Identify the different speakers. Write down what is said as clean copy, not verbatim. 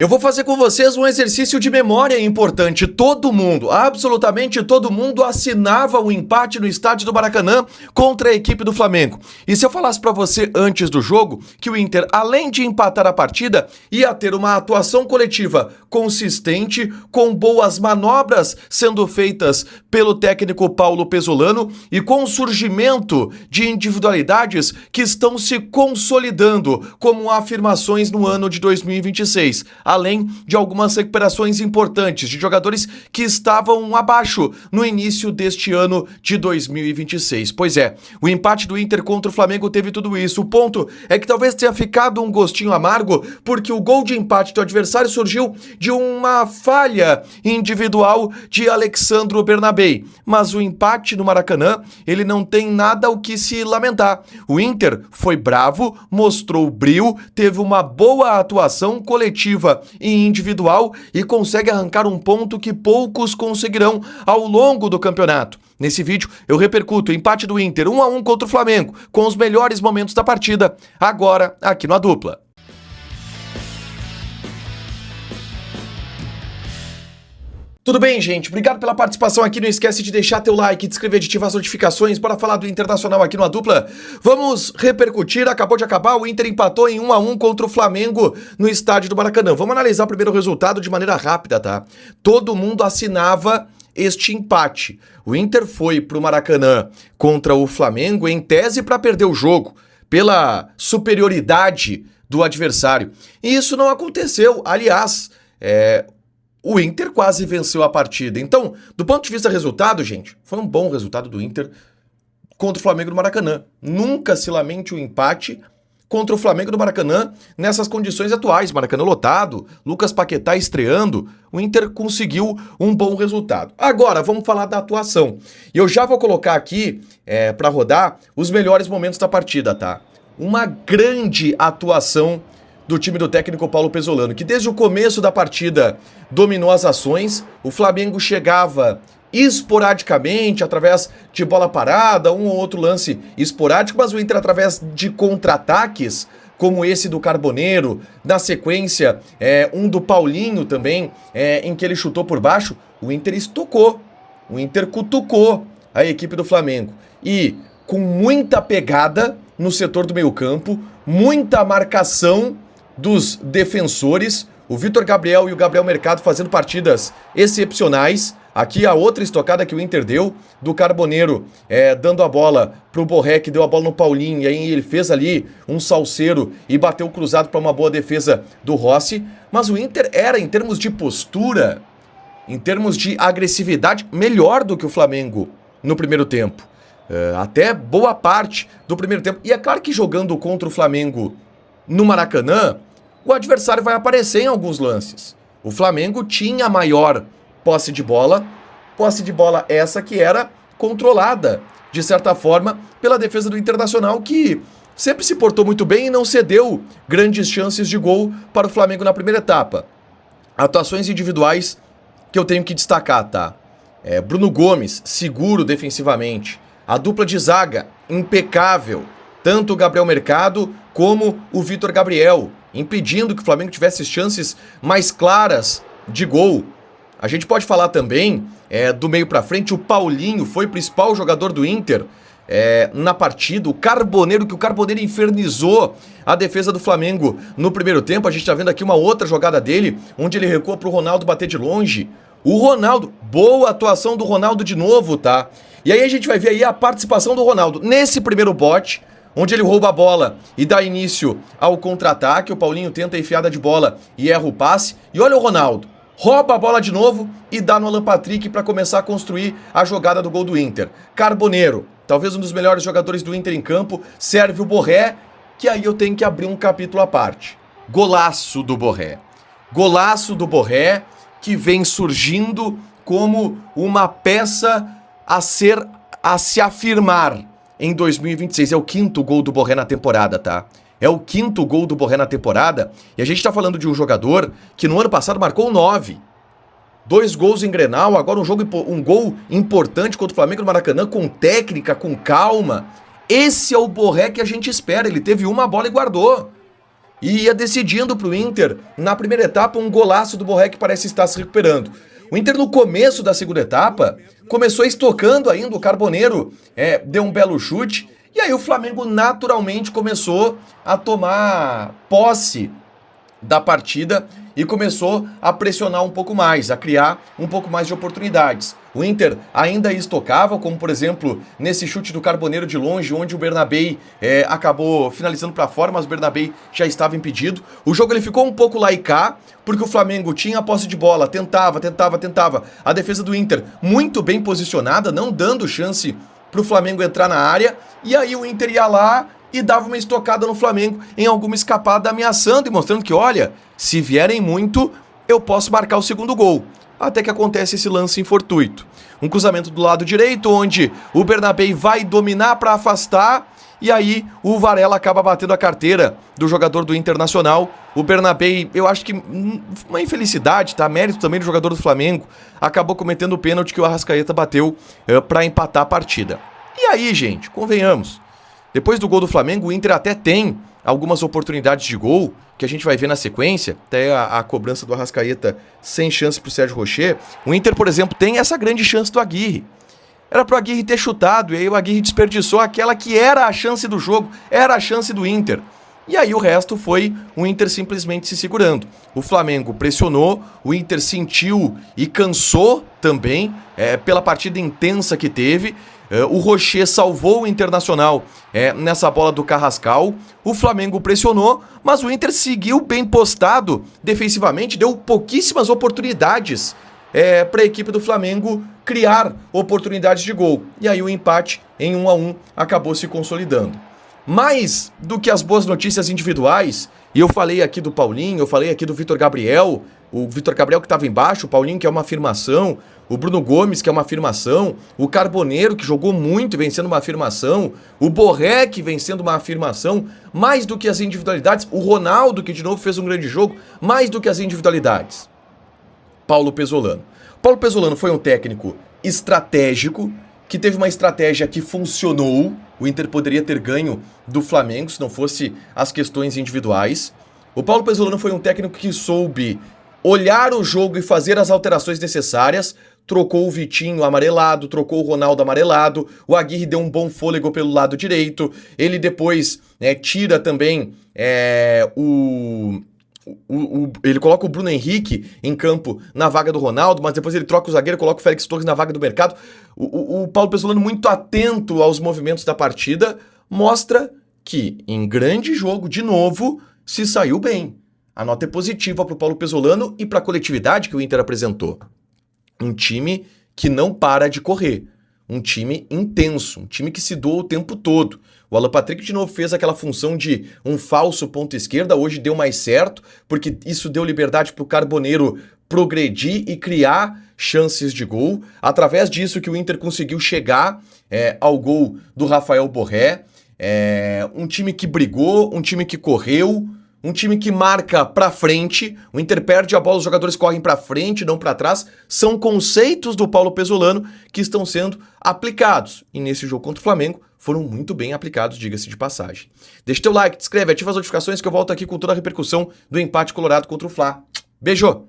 Speaker 1: Eu vou fazer com vocês um exercício de memória importante. Todo mundo, absolutamente todo mundo, assinava o empate no estádio do Maracanã contra a equipe do Flamengo. E se eu falasse pra você antes do jogo que o Inter, além de empatar a partida, ia ter uma atuação coletiva consistente, com boas manobras sendo feitas pelo técnico Paulo Pesolano e com o surgimento de individualidades que estão se consolidando como afirmações no ano de 2026. Além de algumas recuperações importantes de jogadores que estavam abaixo no início deste ano de 2026. Pois é, o empate do Inter contra o Flamengo teve tudo isso. O ponto é que talvez tenha ficado um gostinho amargo, porque o gol de empate do adversário surgiu de uma falha individual de Alexandro Bernabei. Mas o empate no Maracanã, ele não tem nada o que se lamentar. O Inter foi bravo, mostrou brio, teve uma boa atuação coletiva e individual e consegue arrancar um ponto que poucos conseguirão ao longo do campeonato. Nesse vídeo eu repercuto o empate do Inter 1-1 contra o Flamengo, com os melhores momentos da partida, agora aqui no A Dupla. Tudo bem, gente? Obrigado pela participação aqui. Não esquece de deixar teu like, de inscrever, de ativar as notificações para falar do Internacional aqui no A Dupla. Vamos repercutir. Acabou de acabar. O Inter empatou em 1-1 contra o Flamengo no estádio do Maracanã. Vamos analisar primeiro o resultado de maneira rápida, tá? Todo mundo assinava este empate. O Inter foi pro Maracanã contra o Flamengo em tese para perder o jogo, pela superioridade do adversário. E isso não aconteceu. Aliás, o Inter quase venceu a partida. Então, do ponto de vista resultado, gente, foi um bom resultado do Inter contra o Flamengo no Maracanã. Nunca se lamente o empate contra o Flamengo no Maracanã nessas condições atuais. Maracanã lotado, Lucas Paquetá estreando, o Inter conseguiu um bom resultado. Agora, vamos falar da atuação. E eu já vou colocar aqui, para rodar, os melhores momentos da partida, tá? Uma grande atuação do time do técnico Paulo Pesolano, que desde o começo da partida dominou as ações. O Flamengo chegava esporadicamente, através de bola parada, um ou outro lance esporádico, mas o Inter, através de contra-ataques, como esse do Carboneiro, na sequência, um do Paulinho também, em que ele chutou por baixo, o Inter estocou, o Inter cutucou a equipe do Flamengo. E com muita pegada no setor do meio-campo, muita marcação dos defensores, o Vitor Gabriel e o Gabriel Mercado fazendo partidas excepcionais. Aqui a outra estocada que o Inter deu, do Carboneiro dando a bola pro Borré, que deu a bola no Paulinho, e aí ele fez ali um salseiro e bateu cruzado para uma boa defesa do Rossi. Mas o Inter era, em termos de postura, em termos de agressividade, melhor do que o Flamengo no primeiro tempo. Até boa parte do primeiro tempo. E é claro que jogando contra o Flamengo no Maracanã, o adversário vai aparecer em alguns lances. O Flamengo tinha maior posse de bola essa que era controlada, de certa forma, pela defesa do Internacional, que sempre se portou muito bem e não cedeu grandes chances de gol para o Flamengo na primeira etapa. Atuações individuais que eu tenho que destacar, tá? Bruno Gomes, seguro defensivamente. A dupla de zaga, impecável. Tanto o Gabriel Mercado como o Vitor Gabriel, impedindo que o Flamengo tivesse chances mais claras de gol. A gente pode falar também do meio pra frente, o Paulinho foi o principal jogador do Inter na partida. O Carboneiro, que o Carboneiro infernizou a defesa do Flamengo no primeiro tempo. A gente tá vendo aqui uma outra jogada dele, onde ele recua pro Ronaldo bater de longe. O Ronaldo, boa atuação do Ronaldo de novo, tá? E aí a gente vai ver aí a participação do Ronaldo nesse primeiro bote, onde ele rouba a bola e dá início ao contra-ataque. O Paulinho tenta a enfiada de bola e erra o passe. E olha o Ronaldo, rouba a bola de novo e dá no Alan Patrick para começar a construir a jogada do gol do Inter. Carboneiro, talvez um dos melhores jogadores do Inter em campo, serve o Borré, que aí eu tenho que abrir um capítulo à parte. Golaço do Borré. Golaço do Borré, que vem surgindo como uma peça a se afirmar em 2026. É o quinto gol do Borré na temporada, tá? É o quinto gol do Borré na temporada. E a gente tá falando de um jogador que no ano passado marcou 9. 2 gols em Grenal, agora um gol importante contra o Flamengo no Maracanã, com técnica, com calma. Esse é o Borré que a gente espera. Ele teve uma bola e guardou. e ia decidindo para o Inter, na primeira etapa, um golaço do Borré que parece estar se recuperando. O Inter, no começo da segunda etapa, começou estocando ainda, o Carboneiro deu um belo chute, e aí o Flamengo naturalmente começou a tomar posse da partida e começou a pressionar um pouco mais, a criar um pouco mais de oportunidades. O Inter ainda estocava, como por exemplo, nesse chute do Carboneiro de longe, onde o Bernabei acabou finalizando para fora, mas o Bernabei já estava impedido. O jogo ele ficou um pouco lá e cá, porque o Flamengo tinha a posse de bola, tentava. A defesa do Inter muito bem posicionada, não dando chance para o Flamengo entrar na área, e aí o Inter ia lá e dava uma estocada no Flamengo em alguma escapada, ameaçando e mostrando que, olha, se vierem muito, eu posso marcar o segundo gol. Até que acontece esse lance fortuito. Um cruzamento do lado direito, onde o Bernabei vai dominar para afastar, e aí o Varela acaba batendo a carteira do jogador do Internacional. O Bernabei, eu acho que uma infelicidade, tá? Mérito também do jogador do Flamengo, acabou cometendo o pênalti que o Arrascaeta bateu para empatar a partida. E aí, gente, convenhamos, depois do gol do Flamengo, o Inter até tem algumas oportunidades de gol, que a gente vai ver na sequência, até a cobrança do Arrascaeta sem chance pro Sérgio Rocher. O Inter, por exemplo, tem essa grande chance do Aguirre. Era pro Aguirre ter chutado, e aí o Aguirre desperdiçou aquela que era a chance do jogo, era a chance do Inter. E aí o resto foi o Inter simplesmente se segurando. O Flamengo pressionou, o Inter sentiu e cansou também pela partida intensa que teve. O Rocher salvou o Internacional nessa bola do Carrascal. O Flamengo pressionou, mas o Inter seguiu bem postado defensivamente, deu pouquíssimas oportunidades para a equipe do Flamengo criar oportunidades de gol. E aí o empate em 1-1 acabou se consolidando. Mais do que as boas notícias individuais, e eu falei aqui do Paulinho, eu falei aqui do Vitor Gabriel, o Vitor Gabriel que estava embaixo, o Paulinho que é uma afirmação, o Bruno Gomes que é uma afirmação, o Carboneiro que jogou muito e vem sendo uma afirmação, o Borré que vem sendo uma afirmação, mais do que as individualidades, o Ronaldo que de novo fez um grande jogo, mais do que as individualidades. Paulo Pesolano. Paulo Pesolano foi um técnico estratégico, que teve uma estratégia que funcionou. O Inter poderia ter ganho do Flamengo se não fosse as questões individuais. O Paulo Pesolano foi um técnico que soube olhar o jogo e fazer as alterações necessárias. Trocou o Vitinho amarelado, trocou o Ronaldo amarelado, o Aguirre deu um bom fôlego pelo lado direito. Ele depois tira também ele coloca o Bruno Henrique em campo na vaga do Ronaldo, mas depois ele troca o zagueiro, coloca o Félix Torres na vaga do mercado. O Paulo Pesolano, muito atento aos movimentos da partida, mostra que em grande jogo, de novo, se saiu bem. A nota é positiva para o Paulo Pesolano e para a coletividade que o Inter apresentou. Um time que não para de correr. Um time intenso, um time que se doa o tempo todo. O Alan Patrick de novo fez aquela função de um falso ponta esquerda, hoje deu mais certo, porque isso deu liberdade para o Carboneiro progredir e criar chances de gol. Através disso que o Inter conseguiu chegar ao gol do Rafael Borré. Um time que brigou, um time que correu, um time que marca pra frente. O Inter perde a bola, os jogadores correm pra frente, não pra trás. São conceitos do Paulo Pesolano que estão sendo aplicados. E nesse jogo contra o Flamengo foram muito bem aplicados, diga-se de passagem. Deixa teu like, te inscreve, ativa as notificações que eu volto aqui com toda a repercussão do empate colorado contra o Fla. Beijo!